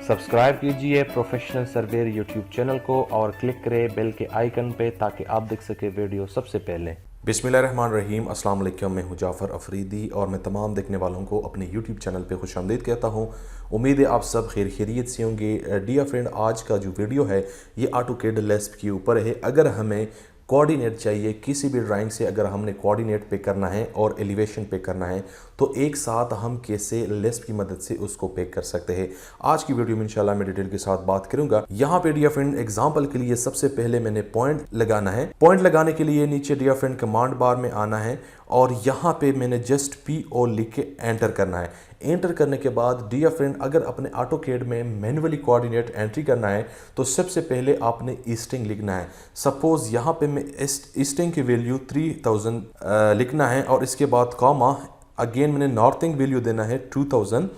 Subscribe कीजिए professional surveyor YouTube channel को और क्लिक करें बेल के आइकन पे ताकि आप देख सके वीडियो सबसे पहले। बिस्मिल्लाहिर्रहमानिर्रहीम, अस्सलाम वालेकुम। मैं हूं जाफ़र अफरीदी और मैं तमाम देखने वालों को अपने यूट्यूब चैनल पे खुशामदीद कहता हूं। उम्मीद है आप सब खैरियत से होंगे। डियर फ्रेंड, आज का जो वीडियो है ये ऑटोकैड लिस्प के ऊपर है। अगर हमें कोऑर्डिनेट चाहिए किसी भी ड्राइंग से, अगर हमने कोऑर्डिनेट पे करना है और एलिवेशन पे करना है तो एक साथ हम कैसे लिस्प की मदद से उसको पे कर सकते हैं, आज की वीडियो में इंशाल्लाह मैं डिटेल के साथ बात करूंगा। यहाँ पे डियर फ्रेंड एग्जांपल के लिए सबसे पहले मैंने पॉइंट लगाना है। पॉइंट लगाने के लिए नीचे डियर फ्रेंड कमांड बार में आना है और यहाँ पे मैंने जस्ट PO लिख के एंटर करना है। एंटर करने के बाद डियर फ्रेंड अगर अपने ऑटोकैड में मैन्युअली कोऑर्डिनेट एंट्री करना है तो सबसे पहले आपने ईस्टिंग लिखना है। सपोज यहाँ पे मैं ईस्टिंग की वैल्यू 3000 लिखना है और इसके बाद कॉमा, अगेन मैंने नॉर्थिंग वैल्यू देना है 2000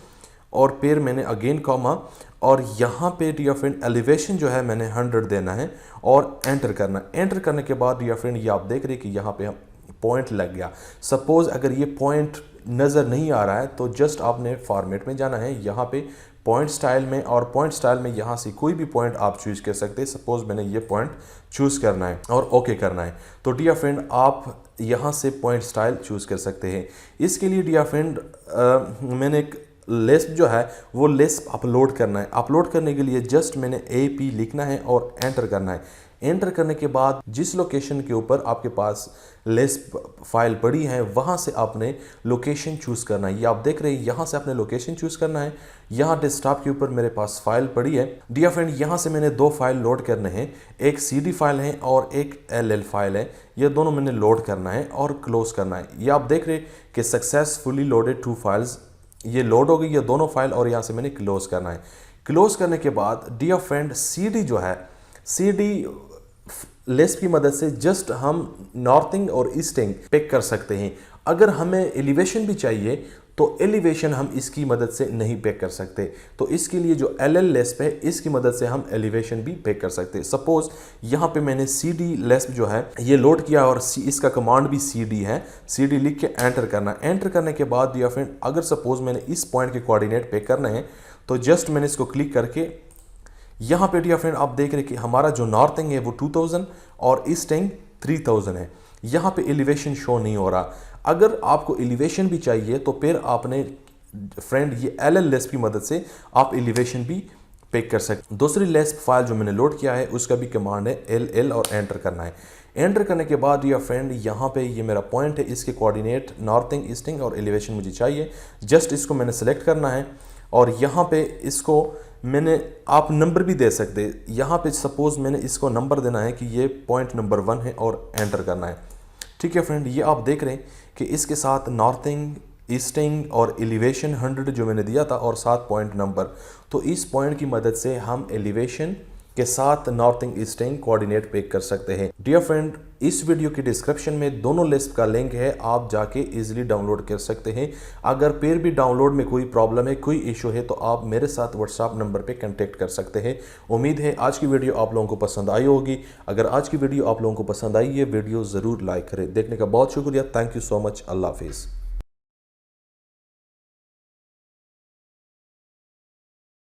और फिर मैंने अगेन कॉमा और यहाँ पे डियर फ्रेंड एलिवेशन जो है मैंने 100 देना है और एंटर करना है। एंटर करने के बाद डियर फ्रेंड ये आप देख रहे हैं कि यहाँ पे हम पॉइंट लग गया। सपोज अगर ये पॉइंट नज़र नहीं आ रहा है तो जस्ट आपने फॉर्मेट में जाना है, यहाँ पे पॉइंट स्टाइल में, और पॉइंट स्टाइल में यहाँ से कोई भी पॉइंट आप चूज़ कर सकते हैं। सपोज मैंने ये पॉइंट चूज़ करना है और ओके करना है तो डियर फ्रेंड आप यहाँ से पॉइंट स्टाइल चूज़ कर सकते हैं। इसके लिए डियर फ्रेंड मैंने एक लिस्प जो है वो लिस्प अपलोड करना है। अपलोड करने के लिए जस्ट मैंने AP लिखना है और एंटर करना है। एंटर करने के बाद जिस लोकेशन के ऊपर आपके पास लिस्प फाइल पड़ी है वहाँ से आपने लोकेशन चूज़ करना है। ये आप देख रहे हैं, यहाँ से आपने लोकेशन चूज़ करना है। यहाँ डेस्कटॉप के ऊपर मेरे पास फाइल पड़ी है। डियर फ्रेंड यहाँ से मैंने 2 फाइल लोड करने हैं, एक CD फाइल है और एक LL फाइल है। ये दोनों मैंने लोड करना है और क्लोज करना है। ये आप देख रहे हैं कि सक्सेसफुली लोडेड 2 फाइल्स, ये लोड हो गई ये दोनों फाइल और यहाँ से मैंने क्लोज करना है। क्लोज करने के बाद डियर फ्रेंड CD जो है, CD लिस्प की मदद से जस्ट हम नॉर्थिंग और ईस्टिंग पिक कर सकते हैं। अगर हमें एलिवेशन भी चाहिए तो एलिवेशन हम इसकी मदद से नहीं पिक कर सकते, तो इसके लिए जो LL लिस्प है इसकी मदद से हम एलिवेशन भी पिक कर सकते हैं। सपोज यहाँ पे मैंने CD लिस्प जो है ये लोड किया और इसका कमांड भी CD है। CD लिख के एंटर करना। एंटर करने के बाद डियर फ्रेंड अगर सपोज मैंने इस पॉइंट के कोऑर्डिनेट पिक करना है तो जस्ट मैंने इसको क्लिक करके यहाँ पे डियर फ्रेंड आप देख रहे हैं कि हमारा जो नॉर्थिंग है वो 2000 और ईस्टिंग 3000 है। यहाँ पे एलिवेशन शो नहीं हो रहा। अगर आपको एलिवेशन भी चाहिए तो फिर आपने फ्रेंड ये LL लिस्प की मदद से आप एलिवेशन भी पिक कर सकते। दूसरी लिस्प फाइल जो मैंने लोड किया है उसका भी कमांड है LL और एंटर करना है। एंटर करने के बाद डियर फ्रेंड यहाँ पे ये मेरा पॉइंट है, इसके कोऑर्डिनेट नॉर्थिंग, ईस्टिंग और एलिवेशन मुझे चाहिए। जस्ट इसको मैंने सेलेक्ट करना है और यहाँ पे इसको मैंने आप नंबर भी दे सकते। यहाँ पे सपोज मैंने इसको नंबर देना है कि ये पॉइंट नंबर 1 है और एंटर करना है। ठीक है फ्रेंड, ये आप देख रहे हैं कि इसके साथ नॉर्थिंग, ईस्टिंग और एलिवेशन 100 जो मैंने दिया था और 7 पॉइंट नंबर, तो इस पॉइंट की मदद से हम एलिवेशन के साथ नॉर्थिंग, ईस्टिंग कोऑर्डिनेट पिक कर सकते हैं। डियर फ्रेंड इस वीडियो की डिस्क्रिप्शन में दोनों लिस्ट का लिंक है, आप जाके इजीली डाउनलोड कर सकते हैं। अगर फिर भी डाउनलोड में कोई प्रॉब्लम है, कोई इशू है तो आप मेरे साथ व्हाट्सएप नंबर पे कांटेक्ट कर सकते हैं। उम्मीद है आज की वीडियो आप लोगों को पसंद आई होगी। अगर आज की वीडियो आप लोगों को पसंद आई है, वीडियो ज़रूर लाइक करें। देखने का बहुत शुक्रिया। Thank you so much. अल्लाह हाफिज़।